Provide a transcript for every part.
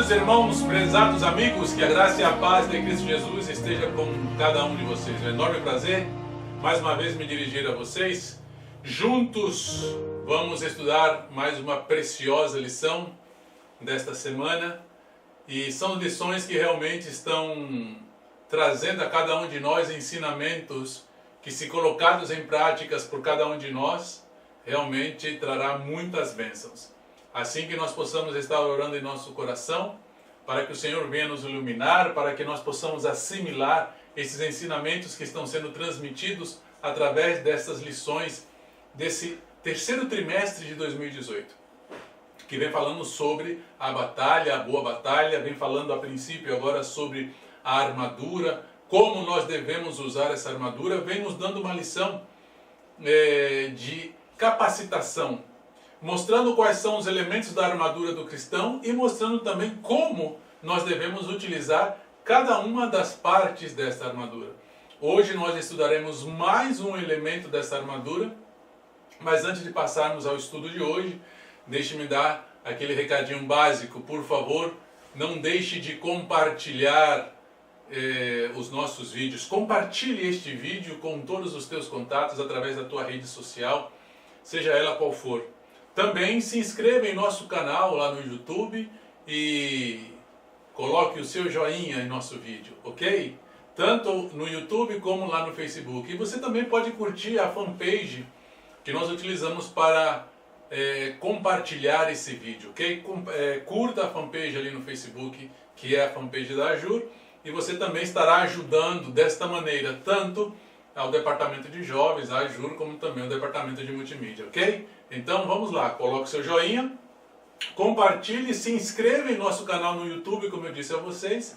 Queridos irmãos, prezados amigos, que a graça e a paz de Cristo Jesus esteja com cada um de vocês. É um enorme prazer, mais uma vez, me dirigir a vocês. Juntos vamos estudar mais uma preciosa lição desta semana. E são lições que realmente estão trazendo a cada um de nós ensinamentos que, se colocados em práticas por cada um de nós, realmente trará muitas bênçãos. Assim que nós possamos estar orando em nosso coração, para que o Senhor venha nos iluminar, para que nós possamos assimilar esses ensinamentos que estão sendo transmitidos através dessas lições desse terceiro trimestre de 2018, que vem falando sobre a batalha, a boa batalha, vem falando a princípio agora sobre a armadura, como nós devemos usar essa armadura, vem nos dando uma lição de capacitação, mostrando quais são os elementos da armadura do cristão e mostrando também como nós devemos utilizar cada uma das partes desta armadura. Hoje nós estudaremos mais um elemento dessa armadura, mas antes de passarmos ao estudo de hoje, deixe-me dar aquele recadinho básico. Por favor, não deixe de compartilhar os nossos vídeos. Compartilhe este vídeo com todos os teus contatos através da tua rede social, seja ela qual for. Também se inscreva em nosso canal lá no YouTube e coloque o seu joinha em nosso vídeo, ok? Tanto no YouTube como lá no Facebook. E você também pode curtir a fanpage que nós utilizamos para compartilhar esse vídeo, ok? Curta a fanpage ali no Facebook, que é a fanpage da Ajur, e você também estará ajudando desta maneira, tanto ao departamento de jovens, a Ajur, como também ao departamento de multimídia, ok? Então vamos lá, coloque seu joinha, compartilhe, se inscreva em nosso canal no YouTube, como eu disse a vocês,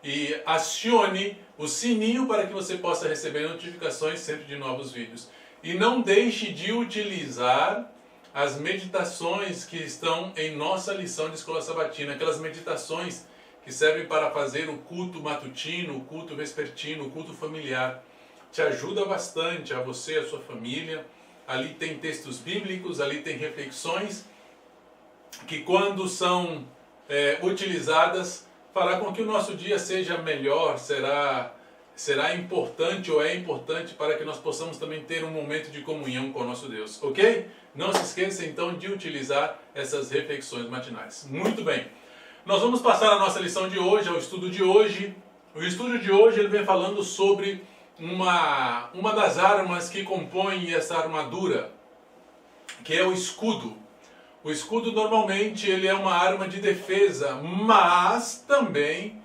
e acione o sininho para que você possa receber notificações sempre de novos vídeos. E não deixe de utilizar as meditações que estão em nossa lição de escola sabatina, aquelas meditações que servem para fazer o culto matutino, o culto vespertino, o culto familiar. Te ajuda bastante a você e a sua família. Ali tem textos bíblicos, ali tem reflexões que, quando são utilizadas, fará com que o nosso dia seja melhor, será importante ou é importante para que nós possamos também ter um momento de comunhão com o nosso Deus, ok? Não se esqueça então de utilizar essas reflexões matinais. Muito bem, nós vamos passar a nossa lição de hoje, ao estudo de hoje. O estudo de hoje ele vem falando sobre uma das armas que compõem essa armadura, que é o escudo. O escudo normalmente ele é uma arma de defesa, mas também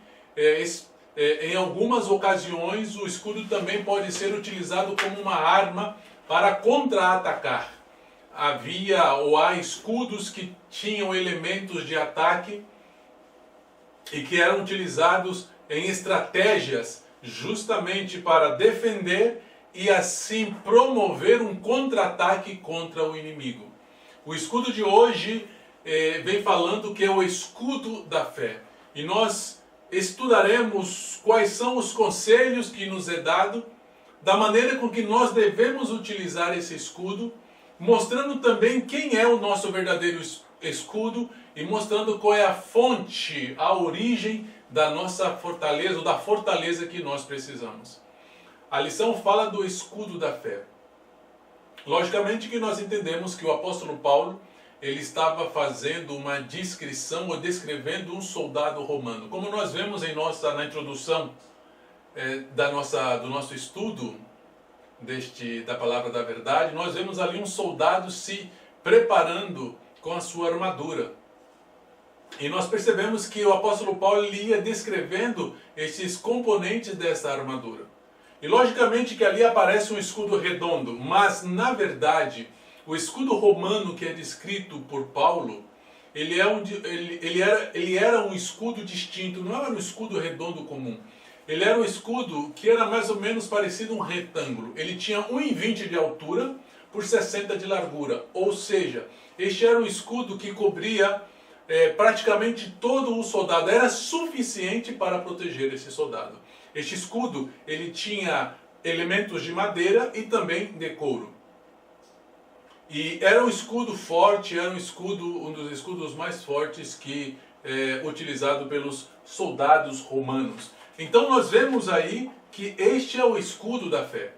em algumas ocasiões o escudo também pode ser utilizado como uma arma para contra-atacar. Há escudos que tinham elementos de ataque e que eram utilizados em estratégias justamente para defender e assim promover um contra-ataque contra o inimigo. O escudo de hoje vem falando que é o escudo da fé. E nós estudaremos quais são os conselhos que nos é dado, da maneira com que nós devemos utilizar esse escudo, mostrando também quem é o nosso verdadeiro escudo e mostrando qual é a fonte, a origem da nossa fortaleza, ou da fortaleza que nós precisamos. A lição fala do escudo da fé. Logicamente que nós entendemos que o apóstolo Paulo ele estava fazendo uma descrição ou descrevendo um soldado romano. Como nós vemos na introdução do nosso estudo da palavra da verdade, nós vemos ali um soldado se preparando com a sua armadura. E nós percebemos que o apóstolo Paulo ia descrevendo esses componentes dessa armadura. E logicamente que ali aparece um escudo redondo, mas na verdade o escudo romano que é descrito por Paulo, ele era um escudo distinto, não era um escudo redondo comum. Ele era um escudo que era mais ou menos parecido a um retângulo. Ele tinha 1,20 de altura por 60 de largura. Ou seja, este era um escudo que cobria praticamente todo o soldado. Era suficiente para proteger esse soldado. Este escudo ele tinha elementos de madeira e também de couro. E era um escudo forte, era um dos escudos mais fortes que utilizado pelos soldados romanos. Então nós vemos aí que este é o escudo da fé,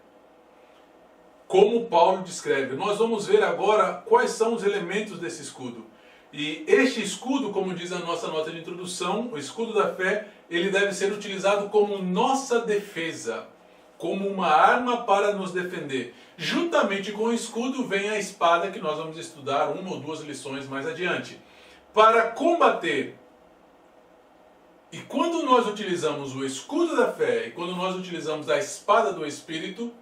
como Paulo descreve. Nós vamos ver agora quais são os elementos desse escudo. E este escudo, como diz a nossa nota de introdução, o escudo da fé, ele deve ser utilizado como nossa defesa, como uma arma para nos defender. Juntamente com o escudo vem a espada, que nós vamos estudar uma ou duas lições mais adiante, para combater. E quando nós utilizamos o escudo da fé e quando nós utilizamos a espada do Espírito,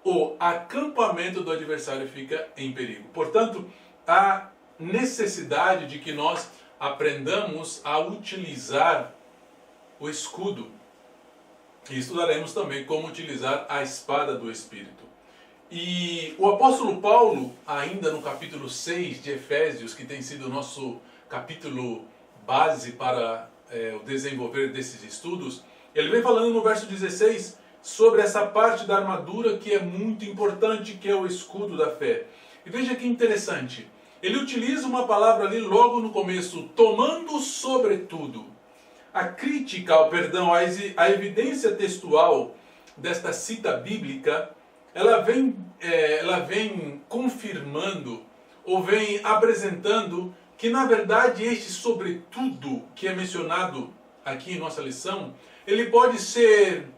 o acampamento do adversário fica em perigo. Portanto, há necessidade de que nós aprendamos a utilizar o escudo. E estudaremos também como utilizar a espada do Espírito. E o apóstolo Paulo, ainda no capítulo 6 de Efésios, que tem sido o nosso capítulo base para o desenvolver desses estudos, ele vem falando no verso 16 sobre essa parte da armadura que é muito importante, que é o escudo da fé. E veja que interessante, ele utiliza uma palavra ali logo no começo, tomando sobretudo. A crítica, a evidência textual desta cita bíblica, ela vem confirmando, ou vem apresentando que na verdade este sobretudo que é mencionado aqui em nossa lição, ele pode ser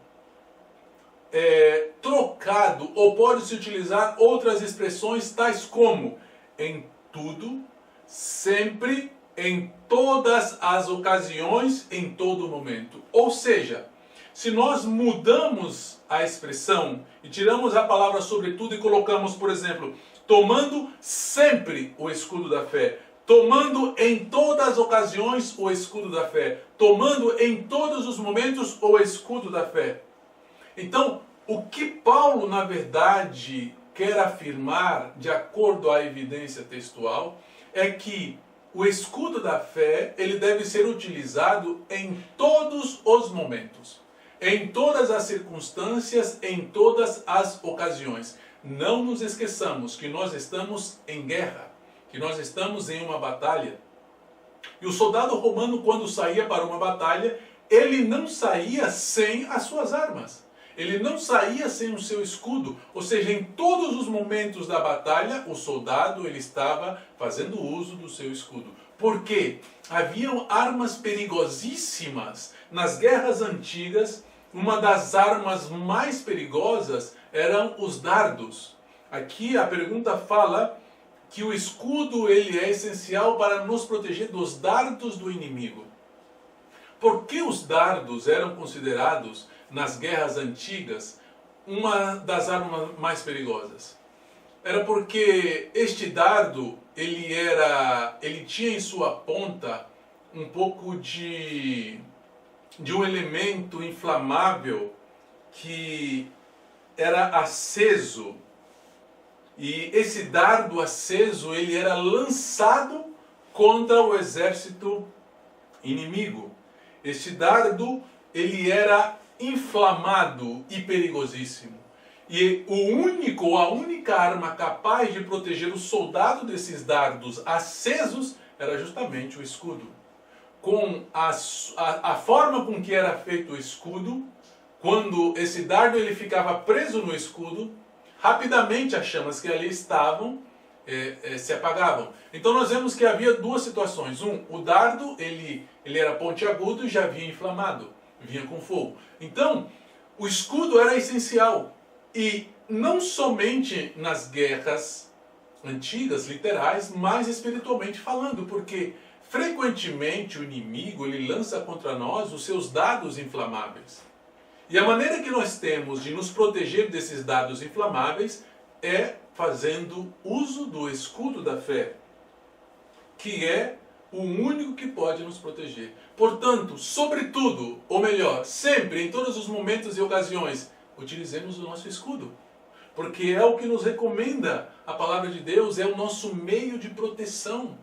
trocado ou pode-se utilizar outras expressões tais como em tudo, sempre, em todas as ocasiões, em todo momento. Ou seja, se nós mudamos a expressão e tiramos a palavra sobretudo e colocamos, por exemplo, tomando sempre o escudo da fé, tomando em todas as ocasiões o escudo da fé, tomando em todos os momentos o escudo da fé. Então, o que Paulo, na verdade, quer afirmar, de acordo à evidência textual, é que o escudo da fé, ele deve ser utilizado em todos os momentos, em todas as circunstâncias, em todas as ocasiões. Não nos esqueçamos que nós estamos em guerra, que nós estamos em uma batalha. E o soldado romano, quando saía para uma batalha, ele não saía sem as suas armas. Ele não saía sem o seu escudo, ou seja, em todos os momentos da batalha, o soldado ele estava fazendo uso do seu escudo. Por quê? Haviam armas perigosíssimas. Nas guerras antigas, uma das armas mais perigosas eram os dardos. Aqui a pergunta fala que o escudo ele é essencial para nos proteger dos dardos do inimigo. Por que os dardos eram considerados, nas guerras antigas, uma das armas mais perigosas? Era porque este dardo, ele tinha em sua ponta um pouco de um elemento inflamável que era aceso. E esse dardo aceso, ele era lançado contra o exército inimigo. Este dardo, ele era inflamado e perigosíssimo. E a única arma capaz de proteger o soldado desses dardos acesos era justamente o escudo. Com a forma com que era feito o escudo, quando esse dardo ele ficava preso no escudo, rapidamente as chamas que ali estavam se apagavam. Então nós vemos que havia duas situações. O dardo ele era pontiagudo e já vinha inflamado, vinha com fogo. Então o escudo era essencial. E não somente nas guerras antigas, literais, mas espiritualmente falando, porque frequentemente o inimigo ele lança contra nós os seus dardos inflamáveis. E a maneira que nós temos de nos proteger desses dardos inflamáveis é fazendo uso do escudo da fé, que é o único que pode nos proteger. Portanto, sobretudo, ou melhor, sempre, em todos os momentos e ocasiões, utilizemos o nosso escudo. Porque é o que nos recomenda a palavra de Deus, é o nosso meio de proteção.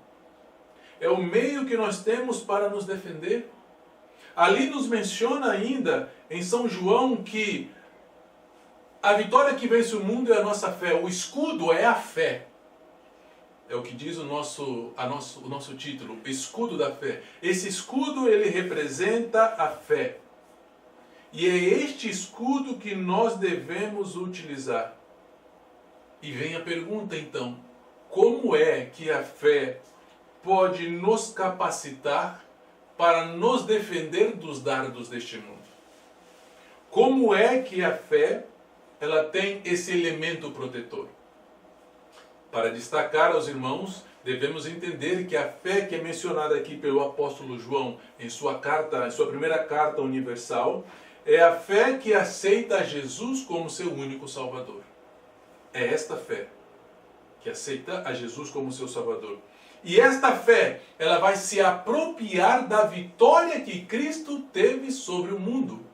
É o meio que nós temos para nos defender. Ali nos menciona ainda, em São João, que a vitória que vence o mundo é a nossa fé. O escudo é a fé. É o que diz o nosso título, escudo da fé. Esse escudo, ele representa a fé. E é este escudo que nós devemos utilizar. E vem a pergunta então, como é que a fé pode nos capacitar para nos defender dos dardos deste mundo? Como é que a fé ela tem esse elemento protetor? Para destacar aos irmãos, devemos entender que a fé que é mencionada aqui pelo apóstolo João em sua primeira carta universal, é a fé que aceita Jesus como seu único Salvador. É esta fé que aceita a Jesus como seu Salvador. E esta fé, ela vai se apropriar da vitória que Cristo teve sobre o mundo.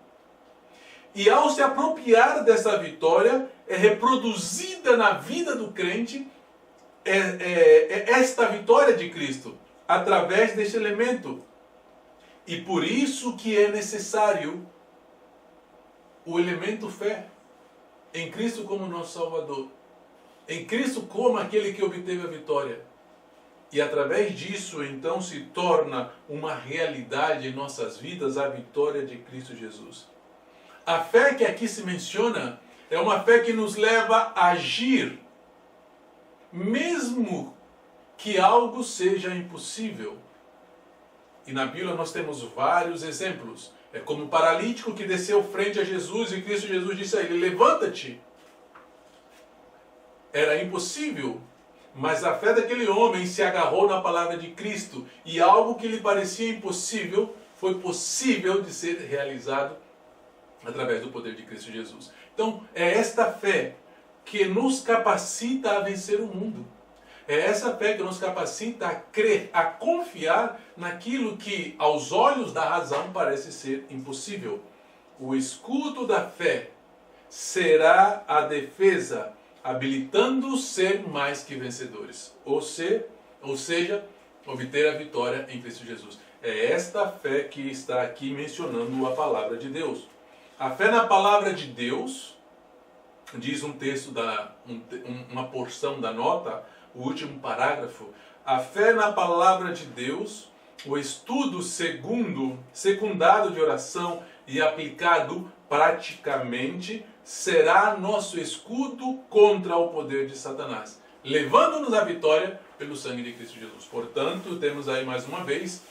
E ao se apropriar dessa vitória, é reproduzida na vida do crente esta vitória de Cristo, através deste elemento. E por isso que é necessário o elemento fé, em Cristo como nosso Salvador, em Cristo como aquele que obteve a vitória. E através disso, então, se torna uma realidade em nossas vidas a vitória de Cristo Jesus. A fé que aqui se menciona é uma fé que nos leva a agir, mesmo que algo seja impossível. E na Bíblia nós temos vários exemplos. É como o paralítico que desceu frente a Jesus e Cristo Jesus disse a ele, levanta-te. Era impossível, mas a fé daquele homem se agarrou na palavra de Cristo e algo que lhe parecia impossível foi possível de ser realizado através do poder de Cristo Jesus. Então, é esta fé que nos capacita a vencer o mundo. É essa fé que nos capacita a crer, a confiar naquilo que aos olhos da razão parece ser impossível. O escudo da fé será a defesa, habilitando-os ser mais que vencedores. Ou seja, obter a vitória em Cristo Jesus. É esta fé que está aqui mencionando a palavra de Deus. A fé na palavra de Deus, diz um texto, uma porção da nota, o último parágrafo, a fé na palavra de Deus, o estudo secundado de oração e aplicado praticamente, será nosso escudo contra o poder de Satanás, levando-nos à vitória pelo sangue de Cristo Jesus. Portanto, temos aí mais uma vez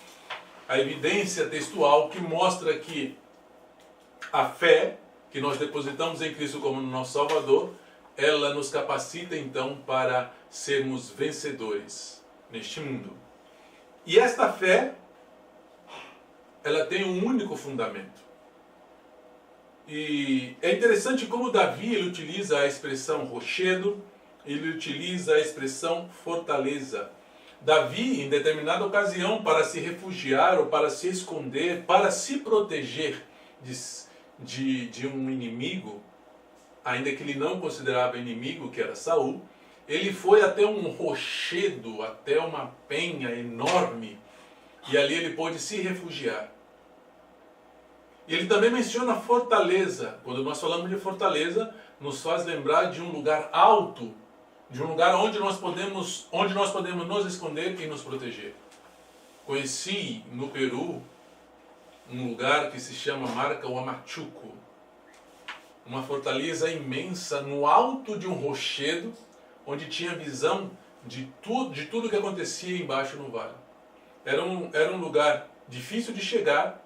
a evidência textual que mostra que a fé que nós depositamos em Cristo como nosso Salvador, ela nos capacita então para sermos vencedores neste mundo. E esta fé, ela tem um único fundamento. E é interessante como Davi ele utiliza a expressão rochedo, ele utiliza a expressão fortaleza. Davi, em determinada ocasião, para se refugiar ou para se esconder, para se proteger de um inimigo, ainda que ele não considerava inimigo, que era Saul, ele foi até um rochedo, até uma penha enorme, e ali ele pôde se refugiar. E ele também menciona fortaleza. Quando nós falamos de fortaleza, nos faz lembrar de um lugar alto, de um lugar onde nós podemos nos esconder e nos proteger. Conheci no Peru um lugar que se chama Marca Huamachuco, uma fortaleza imensa no alto de um rochedo, onde tinha visão de tudo que acontecia embaixo no vale. Era um lugar difícil de chegar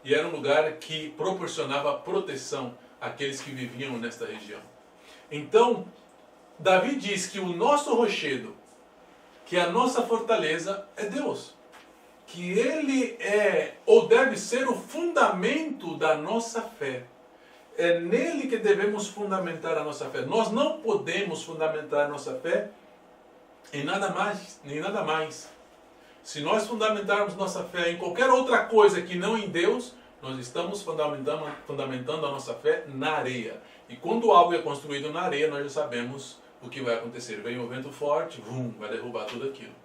e era um lugar que proporcionava proteção àqueles que viviam nesta região. Então, Davi diz que o nosso rochedo, que a nossa fortaleza é Deus. Que Ele é, ou deve ser, o fundamento da nossa fé. É nele que devemos fundamentar a nossa fé. Nós não podemos fundamentar a nossa fé em nada mais, nem nada mais. Se nós fundamentarmos nossa fé em qualquer outra coisa que não em Deus, nós estamos fundamentando a nossa fé na areia. E quando algo é construído na areia, nós já sabemos o que vai acontecer. Vem um vento forte, vai derrubar tudo aquilo.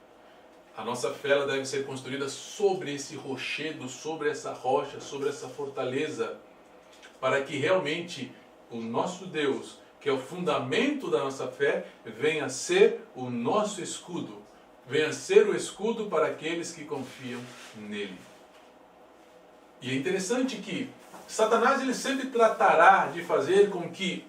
A nossa fé ela deve ser construída sobre esse rochedo, sobre essa rocha, sobre essa fortaleza, para que realmente o nosso Deus, que é o fundamento da nossa fé, venha a ser o nosso escudo, venha ser o escudo para aqueles que confiam nele. E é interessante que Satanás ele sempre tratará de fazer com que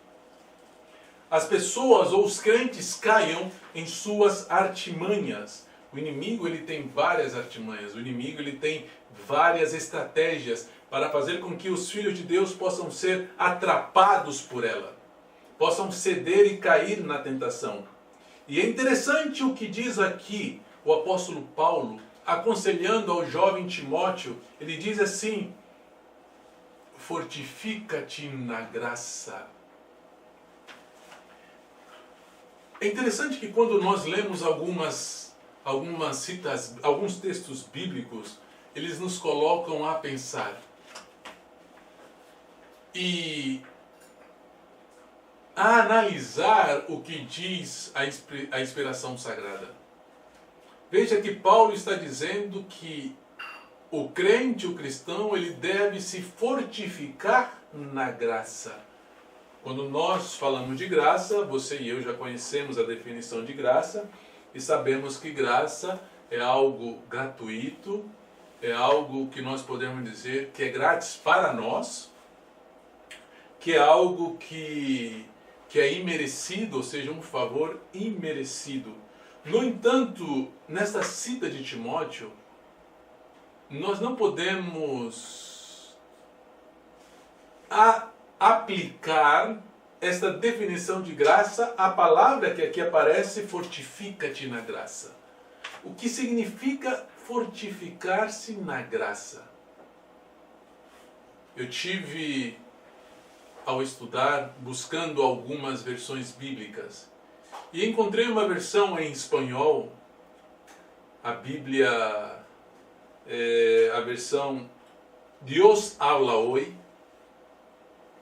as pessoas ou os crentes caiam em suas artimanhas. O inimigo ele tem várias artimanhas, o inimigo ele tem várias estratégias para fazer com que os filhos de Deus possam ser atrapados por ela, possam ceder e cair na tentação. E é interessante o que diz aqui o apóstolo Paulo, aconselhando ao jovem Timóteo. Ele diz assim: fortifica-te na graça. É interessante que quando nós lemos alguns textos bíblicos, eles nos colocam a pensar e a analisar o que diz a inspiração sagrada. Veja que Paulo está dizendo que o crente, o cristão, ele deve se fortificar na graça. Quando nós falamos de graça, você e eu já conhecemos a definição de graça e sabemos que graça é algo gratuito, é algo que nós podemos dizer que é grátis para nós, que é algo que é imerecido, ou seja, um favor imerecido. No entanto, nesta cita de Timóteo, nós não podemos aplicar esta definição de graça à palavra que aqui aparece, fortifica-te na graça. O que significa fortificar-se na graça? Eu tive, ao estudar, buscando algumas versões bíblicas, e encontrei uma versão em espanhol, a Bíblia, a versão Dios habla hoy,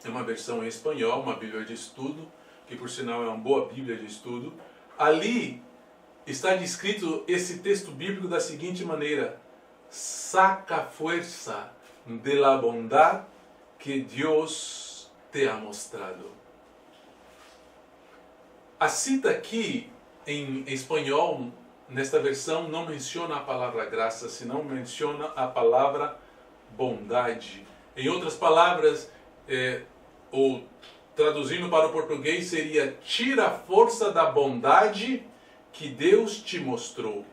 é uma versão em espanhol, uma Bíblia de estudo, que por sinal é uma boa Bíblia de estudo. Ali está descrito esse texto bíblico da seguinte maneira: saca fuerza de la bondad que Dios te ha mostrado. A cita aqui em espanhol, nesta versão, não menciona a palavra graça, senão menciona a palavra bondade. Em outras palavras, ou traduzindo para o português, seria: tira a força da bondade que Deus te mostrou.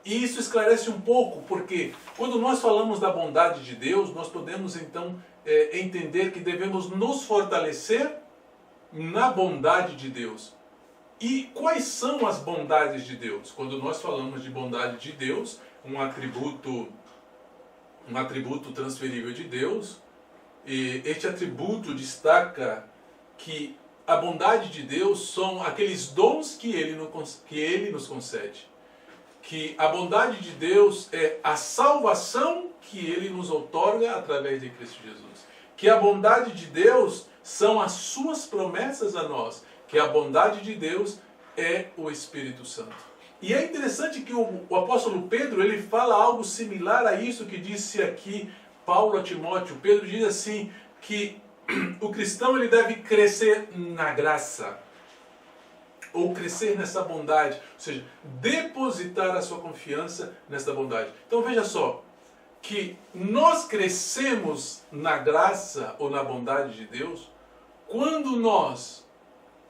E isso esclarece um pouco, porque quando nós falamos da bondade de Deus, nós podemos então entender que devemos nos fortalecer na bondade de Deus. E quais são as bondades de Deus? Quando nós falamos de bondade de Deus, um atributo transferível de Deus, e este atributo destaca que a bondade de Deus são aqueles dons que Ele nos concede. Que a bondade de Deus é a salvação que Ele nos outorga através de Cristo Jesus. Que a bondade de Deus são as suas promessas a nós. Que a bondade de Deus é o Espírito Santo. E é interessante que o apóstolo Pedro, ele fala algo similar a isso que disse aqui Paulo a Timóteo. Pedro diz assim, que o cristão ele deve crescer na graça, ou crescer nessa bondade, ou seja, depositar a sua confiança nessa bondade. Então veja só, que nós crescemos na graça ou na bondade de Deus quando nós,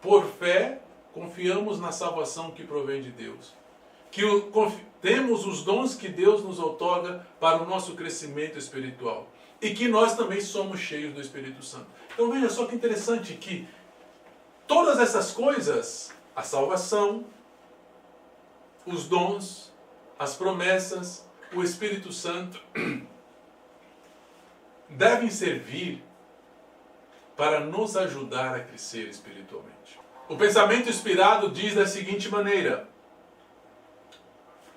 por fé, confiamos na salvação que provém de Deus. Que temos os dons que Deus nos outorga para o nosso crescimento espiritual. E que nós também somos cheios do Espírito Santo. Então veja só que interessante que todas essas coisas, a salvação, os dons, as promessas, o Espírito Santo, devem servir para nos ajudar a crescer espiritualmente. O pensamento inspirado diz da seguinte maneira: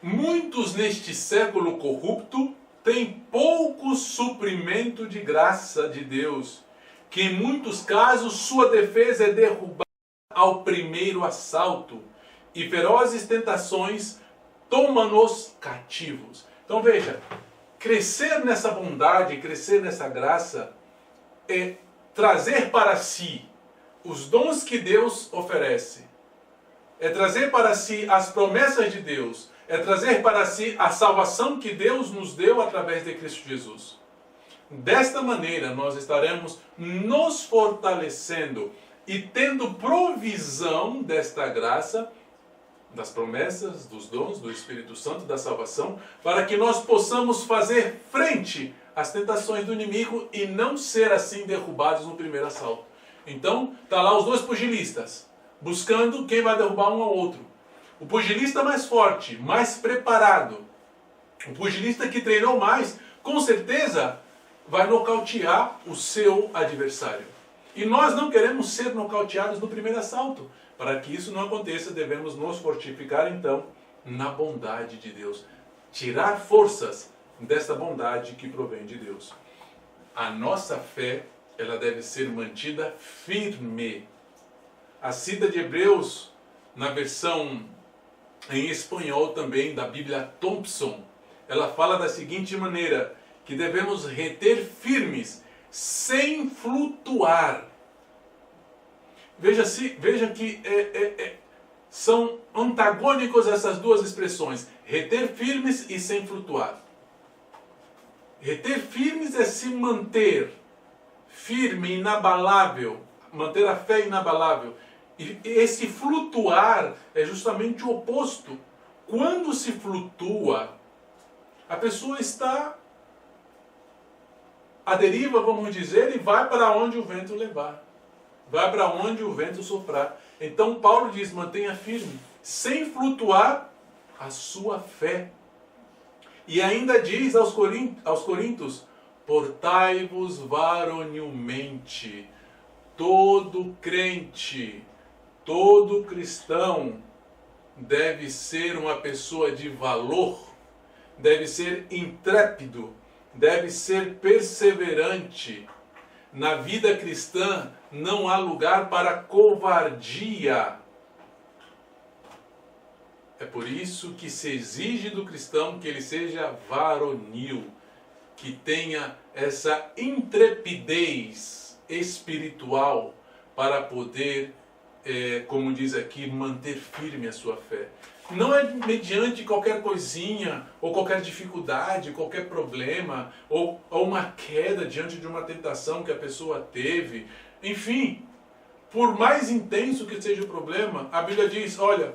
muitos neste século corrupto têm pouco suprimento de graça de Deus, que em muitos casos sua defesa é derrubada ao primeiro assalto, e ferozes tentações tomam-nos cativos. Então veja, crescer nessa bondade, crescer nessa graça, é trazer para si os dons que Deus oferece, é trazer para si as promessas de Deus, é trazer para si a salvação que Deus nos deu através de Cristo Jesus. Desta maneira, nós estaremos nos fortalecendo e tendo provisão desta graça, das promessas, dos dons do Espírito Santo, da salvação, para que nós possamos fazer frente às tentações do inimigo e não ser assim derrubados no primeiro assalto. Então, tá lá os dois pugilistas, buscando quem vai derrubar um ao outro. O pugilista mais forte, mais preparado, o pugilista que treinou mais, com certeza vai nocautear o seu adversário. E nós não queremos ser nocauteados no primeiro assalto. Para que isso não aconteça, devemos nos fortificar então na bondade de Deus. Tirar forças desta bondade que provém de Deus. A nossa fé, ela deve ser mantida firme. A cita de Hebreus, na versão em espanhol também da Bíblia Thompson, ela fala da seguinte maneira, que devemos reter firmes, sem flutuar. Veja que são antagônicos essas duas expressões, reter firmes e sem flutuar. Reter firmes é se manter firme, inabalável, manter a fé inabalável. E esse flutuar é justamente o oposto. Quando se flutua, a pessoa está à deriva, vamos dizer, e vai para onde o vento levar. Vai para onde o vento soprar. Então Paulo diz, mantenha firme, sem flutuar a sua fé. E ainda diz aos Coríntios, portai-vos varonilmente. Todo crente, todo cristão deve ser uma pessoa de valor, deve ser intrépido, deve ser perseverante. Na vida cristã não há lugar para covardia. É por isso que se exige do cristão que ele seja varonil, que tenha essa intrepidez espiritual para poder, como diz aqui, manter firme a sua fé. Não é mediante qualquer coisinha, ou qualquer dificuldade, qualquer problema, ou uma queda diante de uma tentação que a pessoa teve. Enfim, por mais intenso que seja o problema, a Bíblia diz, olha,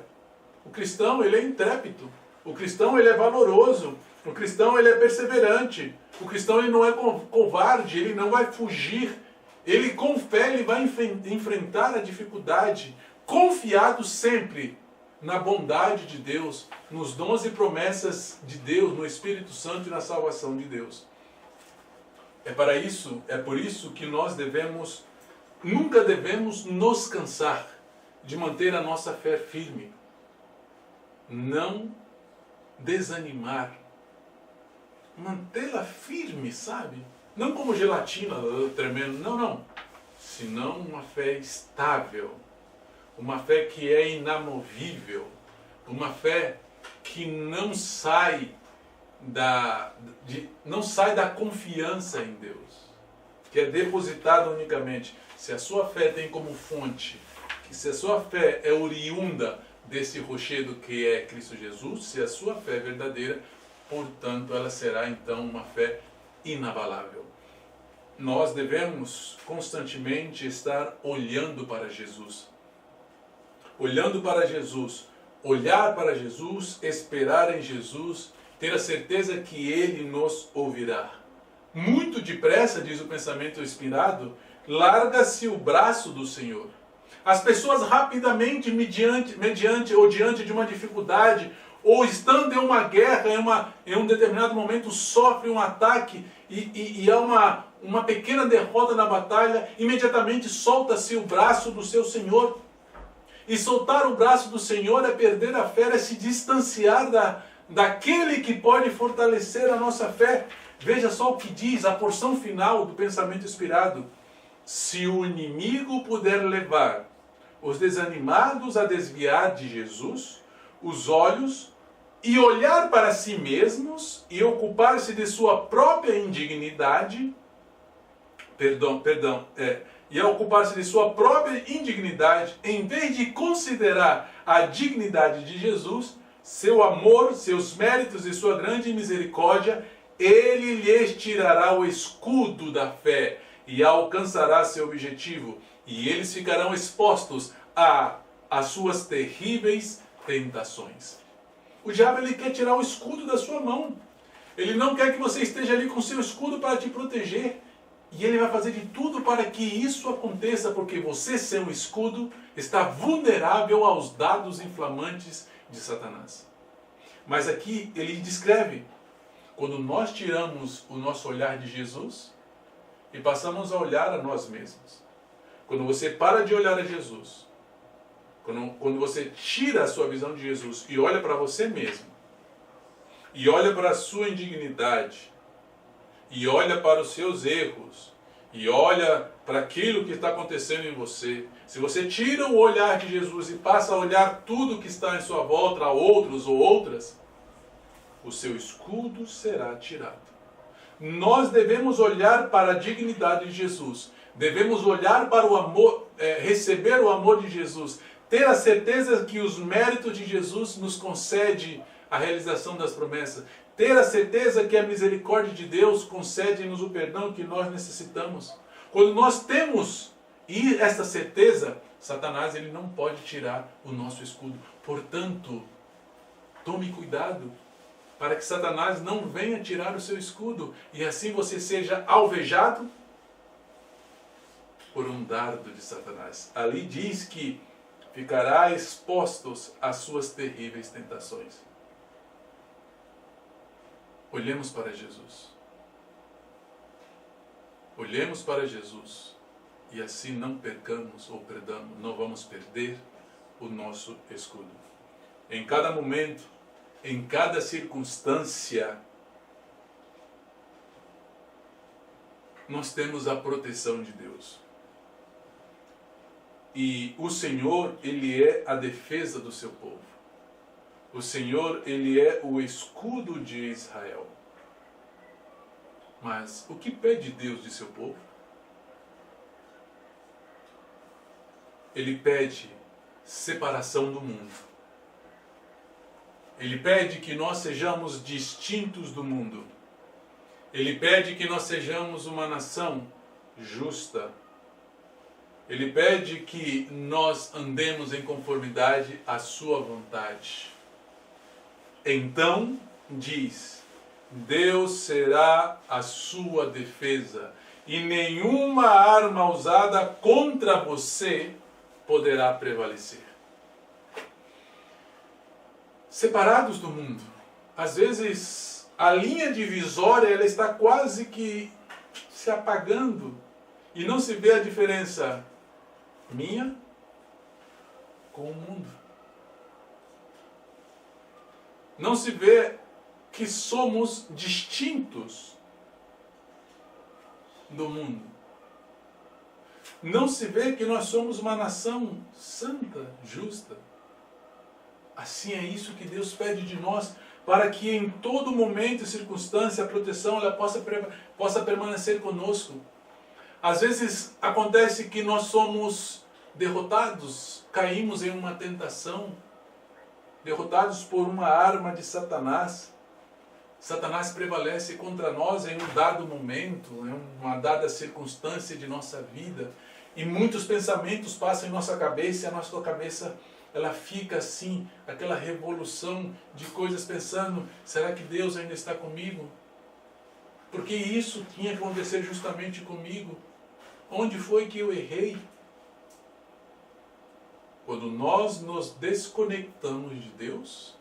o cristão ele é intrépido, o cristão ele é valoroso, o cristão ele é perseverante, o cristão ele não é covarde, ele não vai fugir, ele com fé ele vai enfrentar a dificuldade, confiado sempre na bondade de Deus, nos dons e promessas de Deus, no Espírito Santo e na salvação de Deus. É por isso que nós nunca devemos nos cansar de manter a nossa fé firme. Não desanimar. Mantê-la firme, sabe? Não como gelatina tremendo, não. Senão uma fé estável. Uma fé que é inamovível, uma fé que não sai da confiança em Deus, que é depositada unicamente. Se a sua fé tem como fonte, se a sua fé é oriunda desse rochedo que é Cristo Jesus, se a sua fé é verdadeira, portanto ela será então uma fé inabalável. Nós devemos constantemente estar olhando para Jesus. Olhando para Jesus, olhar para Jesus, esperar em Jesus, ter a certeza que Ele nos ouvirá. Muito depressa, diz o pensamento inspirado, larga-se o braço do Senhor. As pessoas rapidamente, mediante ou diante de uma dificuldade, ou estando em uma guerra, em um determinado momento, sofrem um ataque e há uma pequena derrota na batalha, imediatamente solta-se o braço do seu Senhor. E soltar o braço do Senhor é perder a fé, é se distanciar daquele que pode fortalecer a nossa fé. Veja só o que diz a porção final do pensamento inspirado. Se o inimigo puder levar os desanimados a desviar de Jesus os olhos e olhar para si mesmos e ocupar-se de sua própria indignidade, e ocupar-se de sua própria indignidade, em vez de considerar a dignidade de Jesus, seu amor, seus méritos e sua grande misericórdia, Ele lhes tirará o escudo da fé e alcançará seu objetivo. E eles ficarão expostos às suas terríveis tentações. O diabo, ele quer tirar o escudo da sua mão. Ele não quer que você esteja ali com seu escudo para te proteger. E ele vai fazer de tudo para que isso aconteça, porque você, sem um escudo, está vulnerável aos dardos inflamantes de Satanás. Mas aqui ele descreve, quando nós tiramos o nosso olhar de Jesus e passamos a olhar a nós mesmos. Quando você para de olhar a Jesus, quando você tira a sua visão de Jesus e olha para você mesmo, e olha para a sua indignidade, e olha para os seus erros, e olha para aquilo que está acontecendo em você. Se você tira o olhar de Jesus e passa a olhar tudo que está em sua volta, a outros ou outras, o seu escudo será tirado. Nós devemos olhar para a dignidade de Jesus, devemos olhar para o amor, receber o amor de Jesus, ter a certeza que os méritos de Jesus nos concede a realização das promessas, ter a certeza que a misericórdia de Deus concede-nos o perdão que nós necessitamos. Quando nós temos essa certeza, Satanás, ele não pode tirar o nosso escudo. Portanto, tome cuidado para que Satanás não venha tirar o seu escudo e assim você seja alvejado por um dardo de Satanás. Ali diz que ficará expostos às suas terríveis tentações. Olhemos para Jesus. Olhemos para Jesus e assim não percamos ou perdamos, não vamos perder o nosso escudo. Em cada momento, em cada circunstância, nós temos a proteção de Deus. E o Senhor, Ele é a defesa do seu povo. O Senhor, Ele é o escudo de Israel. Mas o que pede Deus de seu povo? Ele pede separação do mundo. Ele pede que nós sejamos distintos do mundo. Ele pede que nós sejamos uma nação justa. Ele pede que nós andemos em conformidade à sua vontade. Então, diz, Deus será a sua defesa, e nenhuma arma usada contra você poderá prevalecer. Separados do mundo, às vezes a linha divisória ela está quase que se apagando, e não se vê a diferença minha com o mundo. Não se vê que somos distintos do mundo. Não se vê que nós somos uma nação santa, justa. Assim é isso que Deus pede de nós, para que em todo momento e circunstância a proteção ela possa permanecer conosco. Às vezes acontece que nós somos derrotados, caímos em uma tentação, derrotados por uma arma de Satanás. Satanás prevalece contra nós em um dado momento, em uma dada circunstância de nossa vida. E muitos pensamentos passam em nossa cabeça, e a nossa cabeça ela fica assim, aquela revolução de coisas pensando, será que Deus ainda está comigo? Porque isso tinha que acontecer justamente comigo. Onde foi que eu errei? Quando nós nos desconectamos de Deus,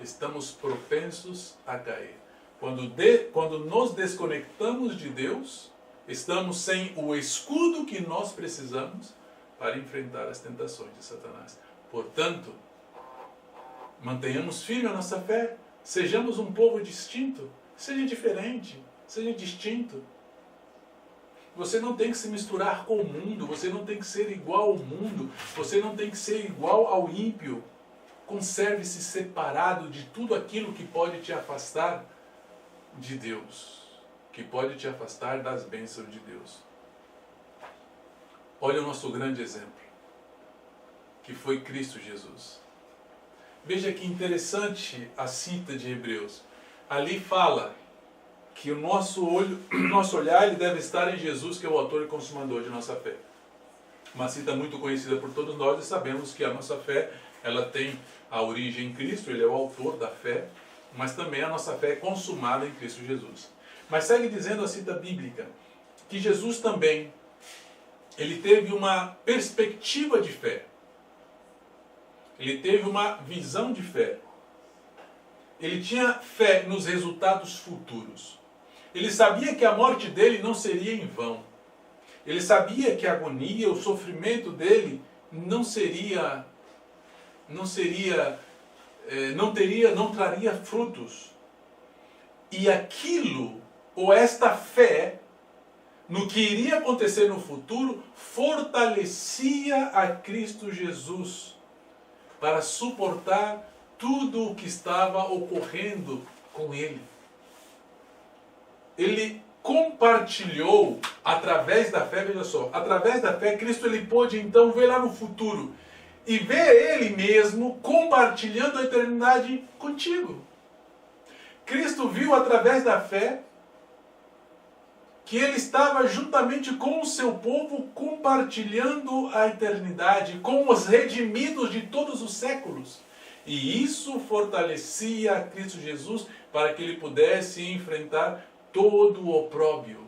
estamos propensos a cair. Quando nos desconectamos de Deus, estamos sem o escudo que nós precisamos para enfrentar as tentações de Satanás. Portanto, mantenhamos firme a nossa fé, sejamos um povo distinto, seja diferente, seja distinto. Você não tem que se misturar com o mundo, você não tem que ser igual ao mundo, você não tem que ser igual ao ímpio. Conserve-se separado de tudo aquilo que pode te afastar de Deus, que pode te afastar das bênçãos de Deus. Olha o nosso grande exemplo, que foi Cristo Jesus. Veja que interessante a cita de Hebreus. Ali fala que o nosso olhar ele deve estar em Jesus, que é o autor e consumador de nossa fé. Uma cita muito conhecida por todos nós, e sabemos que a nossa fé ela tem a origem em Cristo, ele é o autor da fé, mas também a nossa fé é consumada em Cristo Jesus. Mas segue dizendo a cita bíblica que Jesus também ele teve uma perspectiva de fé. Ele teve uma visão de fé. Ele tinha fé nos resultados futuros. Ele sabia que a morte dele não seria em vão. Ele sabia que a agonia, o sofrimento dele não traria frutos. E aquilo, ou esta fé, no que iria acontecer no futuro, fortalecia a Cristo Jesus para suportar tudo o que estava ocorrendo com ele. Ele compartilhou através da fé, veja só, através da fé, Cristo ele pôde então ver lá no futuro e ver ele mesmo compartilhando a eternidade contigo. Cristo viu através da fé que ele estava juntamente com o seu povo compartilhando a eternidade, com os redimidos de todos os séculos. E isso fortalecia a Cristo Jesus para que ele pudesse enfrentar todo o opróbio,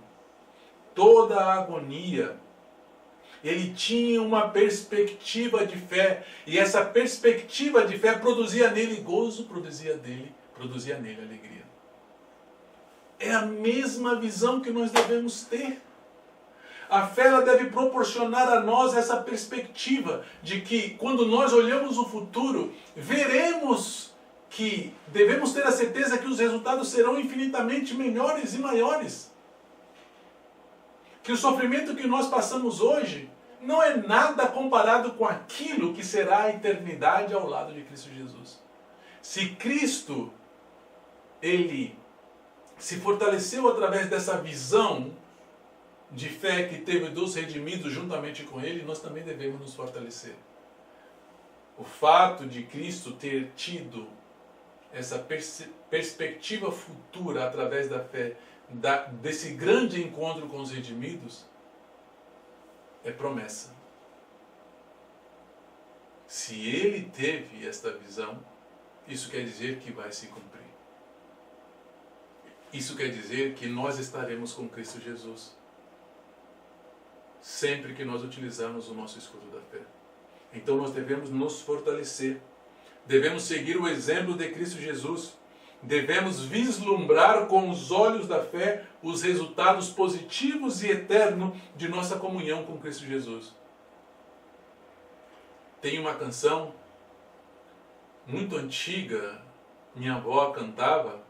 toda a agonia. Ele tinha uma perspectiva de fé, e essa perspectiva de fé produzia nele gozo, produzia nele alegria. É a mesma visão que nós devemos ter. A fé ela deve proporcionar a nós essa perspectiva de que quando nós olhamos o futuro, veremos que devemos ter a certeza que os resultados serão infinitamente melhores e maiores. Que o sofrimento que nós passamos hoje não é nada comparado com aquilo que será a eternidade ao lado de Cristo Jesus. Se Cristo, ele se fortaleceu através dessa visão de fé que teve dos redimidos juntamente com ele, nós também devemos nos fortalecer. O fato de Cristo ter tido essa perspectiva futura através da fé, desse grande encontro com os redimidos, é promessa. Se ele teve esta visão, isso quer dizer que vai se cumprir. Isso quer dizer que nós estaremos com Cristo Jesus sempre que nós utilizarmos o nosso escudo da fé. Então nós devemos nos fortalecer. Devemos seguir o exemplo de Cristo Jesus. Devemos vislumbrar com os olhos da fé os resultados positivos e eternos de nossa comunhão com Cristo Jesus. Tem uma canção muito antiga, minha avó cantava,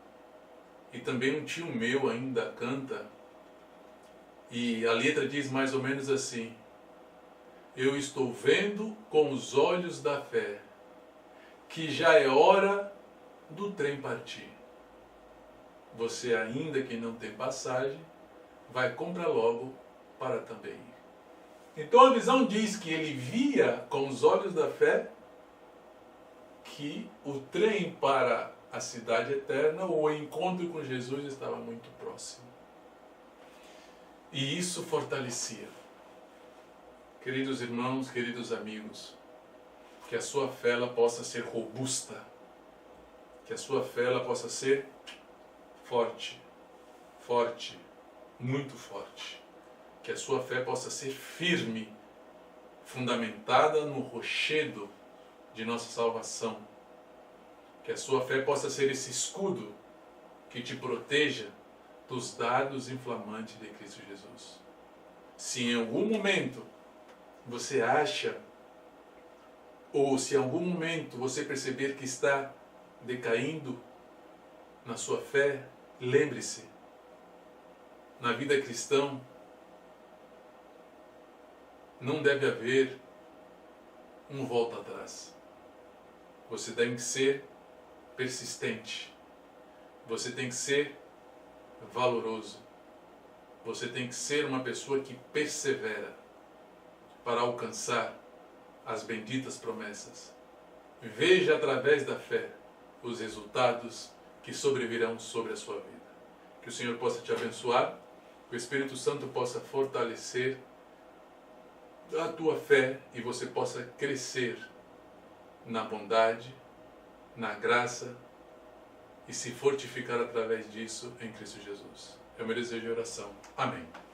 e também um tio meu ainda canta, e a letra diz mais ou menos assim: eu estou vendo com os olhos da fé que já é hora do trem partir. Você ainda que não tem passagem, vai comprar logo para também ir. Então a visão diz que ele via com os olhos da fé que o trem para a cidade eterna, ou o encontro com Jesus estava muito próximo. E isso fortalecia. Queridos irmãos, queridos amigos, que a sua fé ela possa ser robusta, que a sua fé ela possa ser forte, forte, muito forte, que a sua fé possa ser firme, fundamentada no rochedo de nossa salvação, que a sua fé possa ser esse escudo que te proteja dos dardos inflamantes de Cristo Jesus. Se em algum momento você acha, ou se em algum momento você perceber que está decaindo na sua fé, lembre-se, na vida cristã não deve haver um volta atrás. Você tem que ser persistente. Você tem que ser valoroso. Você tem que ser uma pessoa que persevera para alcançar as benditas promessas. veja através da fé os resultados que sobrevirão sobre a sua vida. Que o Senhor possa te abençoar, que o Espírito Santo possa fortalecer a tua fé e você possa crescer na bondade, na graça e se fortificar através disso em Cristo Jesus. É o meu desejo de oração. Amém.